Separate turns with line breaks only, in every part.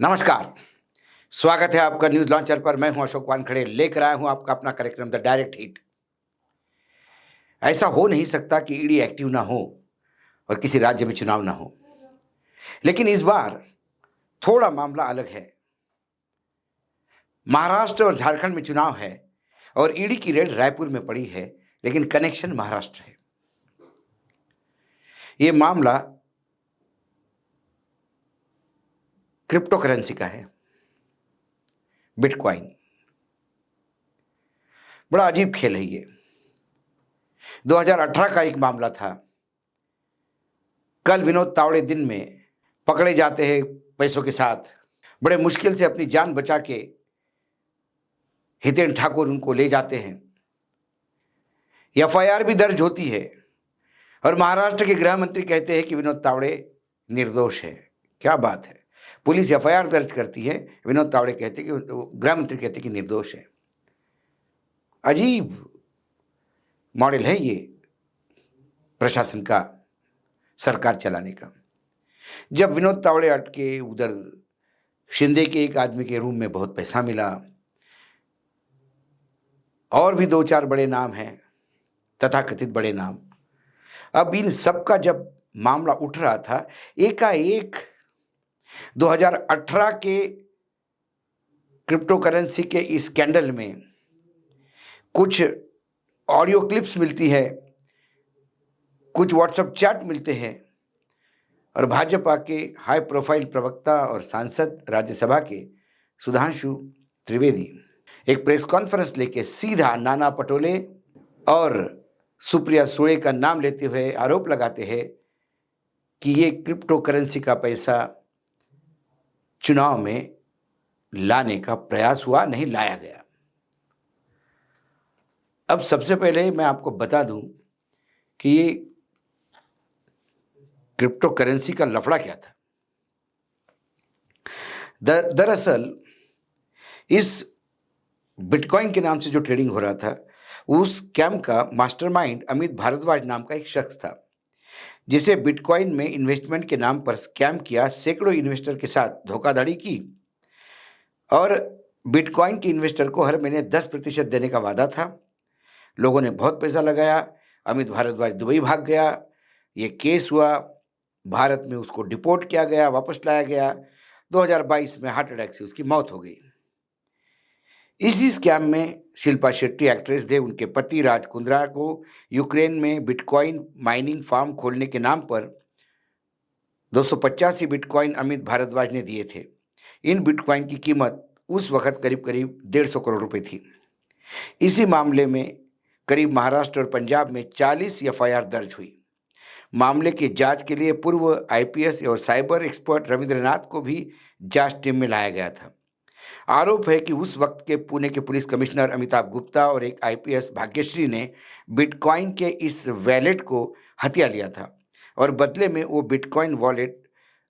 नमस्कार। स्वागत है आपका न्यूज़ लॉन्चर पर। मैं हूं अशोक वानखेड़े, लेकर आया हूं आपका अपना कार्यक्रम द डायरेक्ट हिट। ऐसा हो नहीं सकता कि ईडी एक्टिव ना हो और किसी राज्य में चुनाव ना हो, लेकिन इस बार थोड़ा मामला अलग है। महाराष्ट्र और झारखंड में चुनाव है और ईडी की रेड रायपुर में पड़ी है, लेकिन कनेक्शन महाराष्ट्र है। ये मामला क्रिप्टो करेंसी का है, बिटकॉइन। बड़ा अजीब खेल है ये। 2018 का एक मामला था। कल विनोद तावड़े दिन में पकड़े जाते हैं पैसों के साथ। बड़े मुश्किल से अपनी जान बचा के हितेन ठाकुर उनको ले जाते हैं। एफआईआर भी दर्ज होती है और महाराष्ट्र के गृह मंत्री कहते हैं कि विनोद तावड़े निर्दोष है। क्या बात है! पुलिस एफआईआर दर्ज करती है, विनोद तावड़े कहते हैं कि गृह मंत्री कहते हैं कि निर्दोष है। अजीब मॉडल है ये प्रशासन का, सरकार चलाने का। जब विनोद तावड़े अटके, उधर शिंदे के एक आदमी के रूम में बहुत पैसा मिला, और भी दो चार बड़े नाम हैं, तथाकथित बड़े नाम। अब इन सब का जब मामला उठ रहा था, एकाएक 2018 के क्रिप्टो करेंसी के इस स्कैंडल में कुछ ऑडियो क्लिप्स मिलती है, कुछ व्हाट्सएप चैट मिलते हैं और भाजपा के हाई प्रोफाइल प्रवक्ता और सांसद राज्यसभा के सुधांशु त्रिवेदी एक प्रेस कॉन्फ्रेंस लेके सीधा नाना पटोले और सुप्रिया सुळे का नाम लेते हुए आरोप लगाते हैं कि ये क्रिप्टो करेंसी का पैसा चुनाव में लाने का प्रयास हुआ, नहीं लाया गया। अब सबसे पहले मैं आपको बता दूं कि ये क्रिप्टो करेंसी का लफड़ा क्या था। दरअसल इस बिटकॉइन के नाम से जो ट्रेडिंग हो रहा था, उस स्कैम का मास्टरमाइंड अमित भारद्वाज नाम का एक शख्स था, जिसे बिटकॉइन में इन्वेस्टमेंट के नाम पर स्कैम किया, सैकड़ों इन्वेस्टर के साथ धोखाधड़ी की और बिटकॉइन के इन्वेस्टर को हर महीने 10% देने का वादा था। लोगों ने बहुत पैसा लगाया। अमित भारद्वाज दुबई भाग गया। ये केस हुआ, भारत में उसको डिपोर्ट किया गया, वापस लाया गया। 2022 में हार्ट अटैक से उसकी मौत हो गई। इसी स्कैम में शिल्पा शेट्टी एक्ट्रेस थे, उनके पति राज कुंद्रा को यूक्रेन में बिटकॉइन माइनिंग फार्म खोलने के नाम पर 285 बिटकॉइन अमित भारद्वाज ने दिए थे। इन बिटकॉइन की कीमत उस वक्त करीब करीब 150 करोड़ रुपए थी। इसी मामले में करीब महाराष्ट्र और पंजाब में 40 एफआईआर दर्ज हुई। मामले की जांच के लिए पूर्व आईपीएस और साइबर एक्सपर्ट रविंद्रनाथ को भी जांच टीम में लाया गया था। आरोप है कि उस वक्त के पुणे के पुलिस कमिश्नर अमिताभ गुप्ता और एक आईपीएस भाग्यश्री ने बिटकॉइन के इस वॉलेट को हथिया लिया था और बदले में वो बिटकॉइन वॉलेट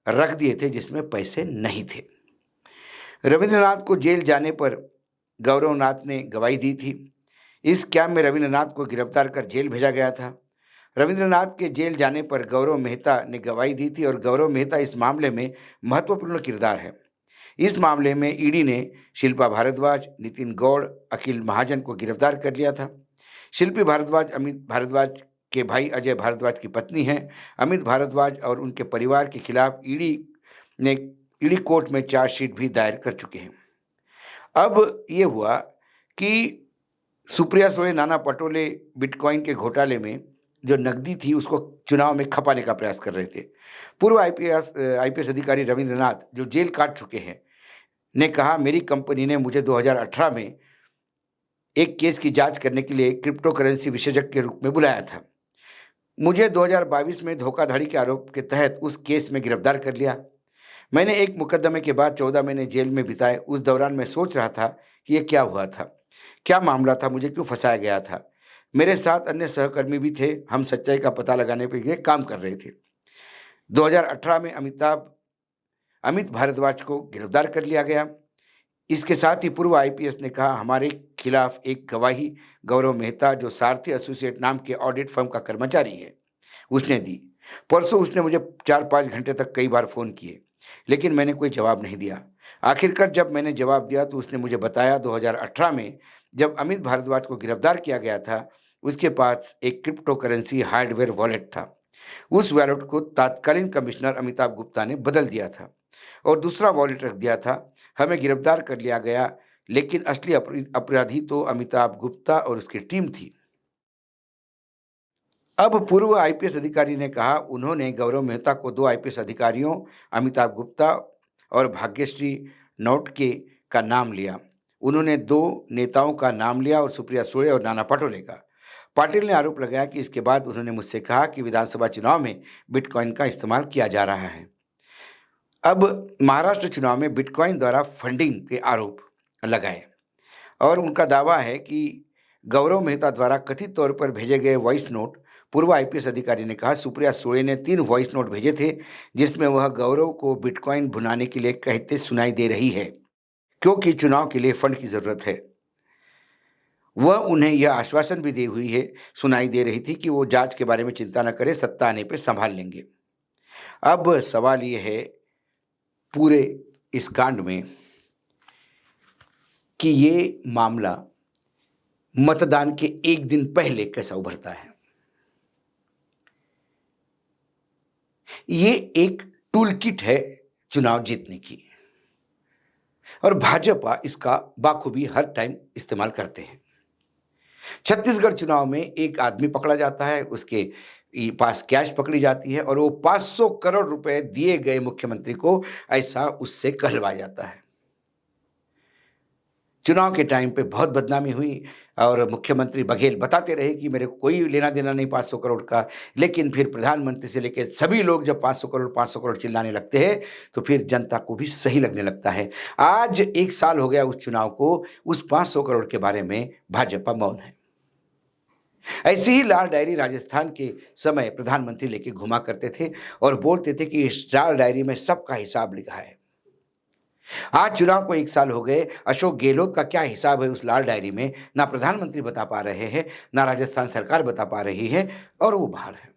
रख दिए थे जिसमें पैसे नहीं थे। रविंद्रनाथ को जेल जाने पर गौरवनाथ ने गवाही दी थी। इस स्कैम में रविंद्रनाथ को गिरफ्तार कर जेल भेजा गया था। रविंद्रनाथ के जेल जाने पर गौरव मेहता ने गवाही दी थी और गौरव मेहता इस मामले में महत्वपूर्ण किरदार है। इस मामले में ईडी ने शिल्पा भारद्वाज, नितिन गौड़, अखिल महाजन को गिरफ्तार कर लिया था। शिल्पी भारद्वाज अमित भारद्वाज के भाई अजय भारद्वाज की पत्नी हैं। अमित भारद्वाज और उनके परिवार के खिलाफ ईडी कोर्ट में चार्जशीट भी दायर कर चुके हैं। अब ये हुआ कि सुप्रिया सुळे, नाना पटोले बिटकॉइन के घोटाले में जो नकदी थी उसको चुनाव में खपाने का प्रयास कर रहे थे। पूर्व आईपीएस अधिकारी रविंद्रनाथ, जो जेल काट चुके हैं, ने कहा, मेरी कंपनी ने मुझे 2018 में एक केस की जांच करने के लिए क्रिप्टो करेंसी विशेषज्ञ के रूप में बुलाया था। मुझे 2022 में धोखाधड़ी के आरोप के तहत उस केस में गिरफ्तार कर लिया। मैंने एक मुकदमे के बाद 14 महीने जेल में बिताए। उस दौरान मैं सोच रहा था कि ये क्या हुआ था, क्या मामला था, मुझे क्यों फंसाया गया था। मेरे साथ अन्य सहकर्मी भी थे, हम सच्चाई का पता लगाने के लिए काम कर रहे थे। 2018 में अमित भारद्वाज को गिरफ्तार कर लिया गया। इसके साथ ही पूर्व आईपीएस ने कहा, हमारे खिलाफ एक गवाही गौरव मेहता, जो सारथी एसोसिएट नाम के ऑडिट फर्म का कर्मचारी है, उसने दी। परसों उसने मुझे 4-5 घंटे तक कई बार फ़ोन किए, लेकिन मैंने कोई जवाब नहीं दिया। आखिरकार जब मैंने जवाब दिया तो उसने मुझे बताया 2018 में जब अमित भारद्वाज को गिरफ्तार किया गया था, उसके पास एक क्रिप्टो करेंसी हार्डवेयर वॉलेट था। उस वॉलेट को तत्कालीन कमिश्नर अमिताभ गुप्ता ने बदल दिया था और दूसरा वॉलेट रख दिया था। हमें गिरफ्तार कर लिया गया, लेकिन असली अपराधी तो अमिताभ गुप्ता और उसकी टीम थी। अब पूर्व आईपीएस अधिकारी ने कहा उन्होंने गौरव मेहता को 2 आईपीएस अधिकारियों अमिताभ गुप्ता और भाग्यश्री नौटके का नाम लिया। उन्होंने 2 नेताओं का नाम लिया और सुप्रिया सुळे और नाना पटोले का। पाटिल ने आरोप लगाया कि इसके बाद उन्होंने मुझसे कहा कि विधानसभा चुनाव में बिटकॉइन का इस्तेमाल किया जा रहा है। अब महाराष्ट्र चुनाव में बिटकॉइन द्वारा फंडिंग के आरोप लगाए और उनका दावा है कि गौरव मेहता द्वारा कथित तौर पर भेजे गए वॉइस नोट। पूर्व आईपीएस अधिकारी ने कहा सुप्रिया सुळे ने 3 वॉइस नोट भेजे थे जिसमें वह गौरव को बिटकॉइन भुनाने के लिए कहते सुनाई दे रही है क्योंकि चुनाव के लिए फंड की जरूरत है। वह उन्हें यह आश्वासन भी दी हुई है सुनाई दे रही थी कि वो जांच के बारे में चिंता न करें, सत्ता आने पर संभाल लेंगे। अब सवाल ये है पूरे इस कांड में कि ये मामला मतदान के एक दिन पहले कैसा उभरता है। ये एक टूल किट है चुनाव जीतने की और भाजपा इसका बाखूबी हर टाइम इस्तेमाल करते हैं। छत्तीसगढ़ चुनाव में एक आदमी पकड़ा जाता है, उसके पास कैश पकड़ी जाती है और वो 500 करोड़ रुपए दिए गए मुख्यमंत्री को, ऐसा उससे कहलवाया जाता है। चुनाव के टाइम पे बहुत बदनामी हुई और मुख्यमंत्री बघेल बताते रहे कि मेरे को कोई लेना देना नहीं 500 करोड़ का, लेकिन फिर प्रधानमंत्री से लेकर सभी लोग जब 500 करोड़ चिल्लाने लगते हैं तो फिर जनता को भी सही लगने लगता है। आज 1 साल हो गया उस चुनाव को, उस 500 करोड़ के बारे में भाजपा मौन है। ऐसी ही लाल डायरी राजस्थान के समय प्रधानमंत्री लेके घुमा करते थे और बोलते थे कि इस लाल डायरी में सबका हिसाब लिखा है। आज चुनाव को 1 साल हो गए, अशोक गहलोत का क्या हिसाब है उस लाल डायरी में, ना प्रधानमंत्री बता पा रहे हैं, ना राजस्थान सरकार बता पा रही है और वो बाहर है।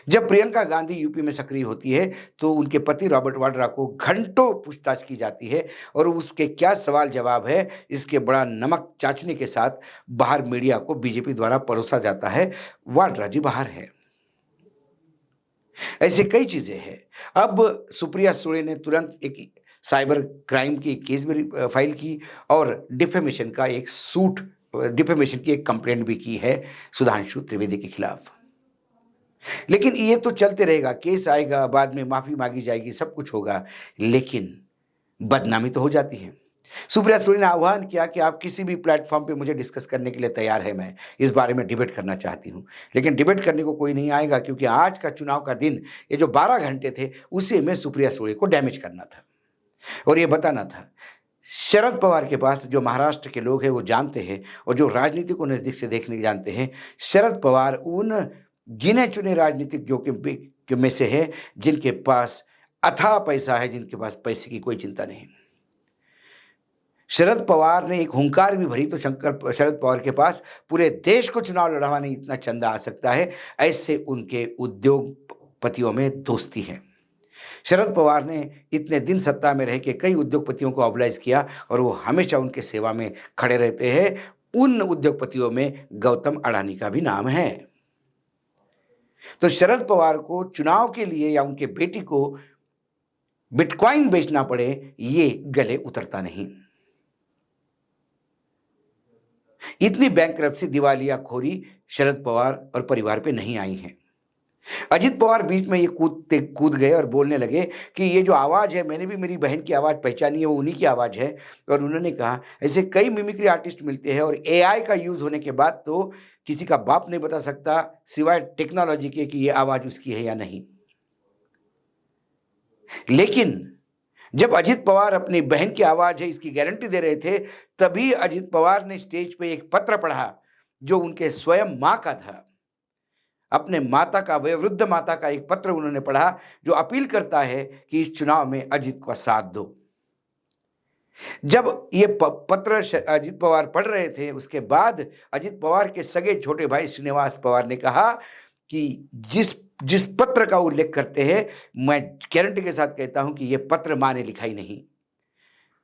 जब प्रियंका गांधी यूपी में सक्रिय होती है तो उनके पति रॉबर्ट वाड्रा को घंटों पूछताछ की जाती है और उसके क्या सवाल जवाब है इसके बड़ा नमक चाचने के साथ बाहर मीडिया को बीजेपी द्वारा परोसा जाता है। वाड्रा जी बाहर है। ऐसे कई चीजें हैं। अब सुप्रिया सुळे ने तुरंत एक साइबर क्राइम की केस भी फाइल की और डिफेमेशन की एक कंप्लेंट भी की है सुधांशु त्रिवेदी के खिलाफ। लेकिन ये तो चलते रहेगा, केस आएगा, बाद में माफी मांगी जाएगी, सब कुछ होगा, लेकिन बदनामी तो हो जाती है। सुप्रिया सुळे ने आह्वान किया कि आप किसी भी प्लेटफॉर्म पे मुझे डिस्कस करने के लिए तैयार है, मैं इस बारे में डिबेट करना चाहती हूँ। लेकिन डिबेट करने को कोई नहीं आएगा क्योंकि आज का चुनाव का दिन, ये जो 12 घंटे थे, उसी में सुप्रिया सुळे को डैमेज करना था और ये बताना था। शरद पवार के पास जो महाराष्ट्र के लोग हैं वो जानते हैं और जो राजनीति को नज़दीक से देखने जानते हैं, शरद पवार उन गिने चुने राजनीतिज्ञों के में से है जिनके पास अथाह पैसा है, जिनके पास पैसे की कोई चिंता नहीं। शरद पवार ने एक हुंकार भी भरी तो शरद पवार के पास पूरे देश को चुनाव लड़वाने इतना चंदा आ सकता है, ऐसे उनके उद्योगपतियों में दोस्ती है। शरद पवार ने इतने दिन सत्ता में रह के कई उद्योगपतियों को ऑबलाइज किया और वो हमेशा उनके सेवा में खड़े रहते हैं। उन उद्योगपतियों में गौतम अडानी का भी नाम है। तो शरद पवार को चुनाव के लिए या उनके बेटी को बिटकॉइन बेचना पड़े, ये गले उतरता नहीं। इतनी बैंकरप्सी, दिवालियाखोरी शरद पवार और परिवार पे नहीं आई है। अजित पवार बीच में ये कूद गए और बोलने लगे कि ये जो आवाज़ है, मैंने भी मेरी बहन की आवाज़ पहचानी है, वो उन्हीं की आवाज़ है। और उन्होंने कहा ऐसे कई मिमिक्री आर्टिस्ट मिलते हैं और एआई का यूज़ होने के बाद तो किसी का बाप नहीं बता सकता सिवाय टेक्नोलॉजी के कि ये आवाज़ उसकी है या नहीं। लेकिन जब अजित पवार अपनी बहन की आवाज़ है इसकी गारंटी दे रहे थे, तभी अजित पवार ने स्टेज पे एक पत्र पढ़ा जो उनके स्वयं माँ का था। अपने माता का, वयोवृद्ध माता का एक पत्र उन्होंने पढ़ा जो अपील करता है कि इस चुनाव में अजित का साथ दो। जब ये पत्र अजित पवार पढ़ रहे थे, उसके बाद अजित पवार के सगे छोटे भाई श्रीनिवास पवार ने कहा कि जिस जिस पत्र का उल्लेख करते हैं, मैं गारंटी के साथ कहता हूं कि यह पत्र माँ ने लिखा ही नहीं।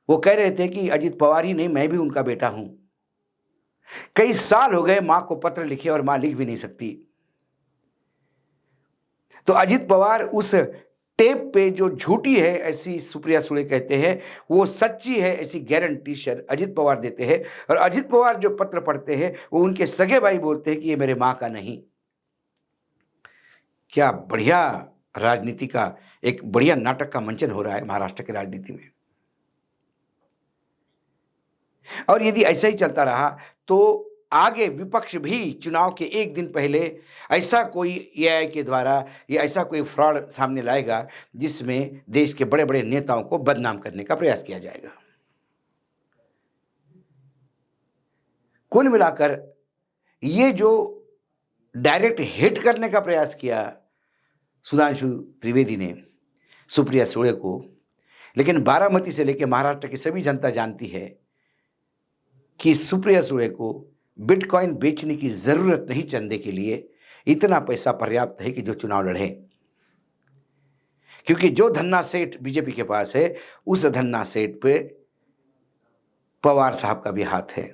वो कह रहे थे कि अजित पवार ही नहीं, मैं भी उनका बेटा हूं। कई साल हो गए मां को पत्र लिखे और मां लिख भी नहीं सकती। तो अजित पवार उस टेप पे जो झूठी है ऐसी सुप्रिया सुळे कहते हैं, वो सच्ची है ऐसी गारंटी सर अजित पवार देते हैं। और अजित पवार जो पत्र पढ़ते हैं वो उनके सगे भाई बोलते हैं कि ये मेरे मां का नहीं। क्या बढ़िया राजनीति का, एक बढ़िया नाटक का मंचन हो रहा है महाराष्ट्र की राजनीति में। और यदि ऐसा ही चलता रहा तो आगे विपक्ष भी चुनाव के एक दिन पहले ऐसा कोई एआई के द्वारा या ऐसा कोई फ्रॉड सामने लाएगा जिसमें देश के बड़े बड़े नेताओं को बदनाम करने का प्रयास किया जाएगा। कुल मिलाकर ये जो डायरेक्ट हिट करने का प्रयास किया सुधांशु त्रिवेदी ने सुप्रिया सुळे को, लेकिन बारामती से लेकर महाराष्ट्र की सभी जनता जानती है कि सुप्रिया सुळे को बिटकॉइन बेचने की जरूरत नहीं। चंदे के लिए इतना पैसा पर्याप्त है कि जो चुनाव लड़े, क्योंकि जो धन्ना सेठ बीजेपी के पास है उस धन्ना सेठ पे पवार साहब का भी हाथ है।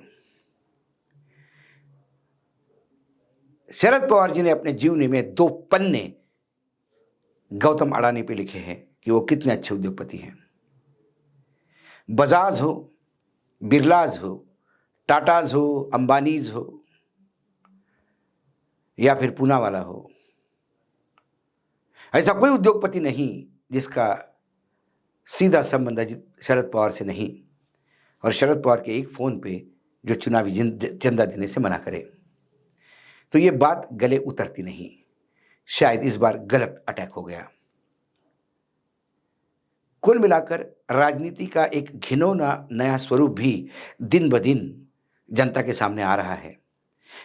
शरद पवार जी ने अपने जीवनी में 2 पन्ने गौतम अडानी पे लिखे हैं कि वो कितने अच्छे उद्योगपति हैं। बजाज हो, बिरलाज हो, टाटाज हो, अंबानीज हो या फिर पूनावाला हो, ऐसा कोई उद्योगपति नहीं जिसका सीधा संबंध अजित शरद पवार से नहीं, और शरद पवार के एक फोन पे जो चुनावी चंदा देने से मना करे। तो ये बात गले उतरती नहीं। शायद इस बार गलत अटैक हो गया। कुल मिलाकर राजनीति का एक घिनौना नया स्वरूप भी दिन ब दिन जनता के सामने आ रहा है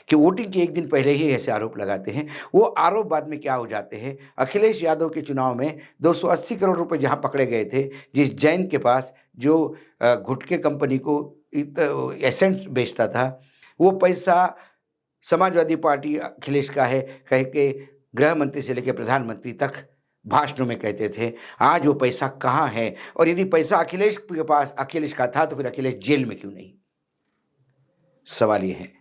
कि वोटिंग के एक दिन पहले ही ऐसे आरोप लगाते हैं। वो आरोप बाद में क्या हो जाते हैं। अखिलेश यादव के चुनाव में 280 करोड़ रुपए जहां पकड़े गए थे, जिस जैन के पास जो गुटके कंपनी को एसेंट बेचता था, वो पैसा समाजवादी पार्टी अखिलेश का है कह के गृह मंत्री से लेकर प्रधानमंत्री तक भाषणों में कहते थे। आज वो पैसा कहाँ है, और यदि पैसा अखिलेश के पास अखिलेश का था तो फिर अखिलेश जेल में क्यों नहीं। सवाल ये है।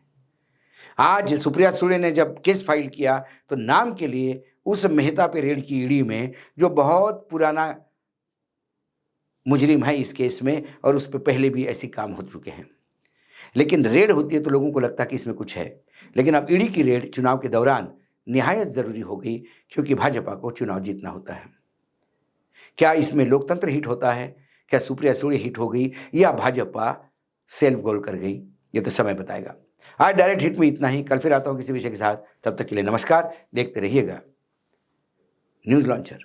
आज सुप्रिया सुळे ने जब केस फाइल किया तो नाम के लिए उस मेहता पे रेड की ईडी में, जो बहुत पुराना मुजरिम है इस केस में और उस पर पहले भी ऐसे काम हो चुके हैं, लेकिन रेड होती है तो लोगों को लगता है कि इसमें कुछ है। लेकिन अब ईडी की रेड चुनाव के दौरान निहायत जरूरी हो गई, क्योंकि भाजपा को चुनाव जीतना होता है। क्या इसमें लोकतंत्र हिट होता है, क्या सुप्रिया सुळे हिट हो गई, या भाजपा सेल्फ गोल कर गई, ये तो समय बताएगा। आज डायरेक्ट हिट में इतना ही। कल फिर आता हूं किसी विषय के साथ। तब तक के लिए नमस्कार। देखते रहिएगा न्यूज लॉन्चर।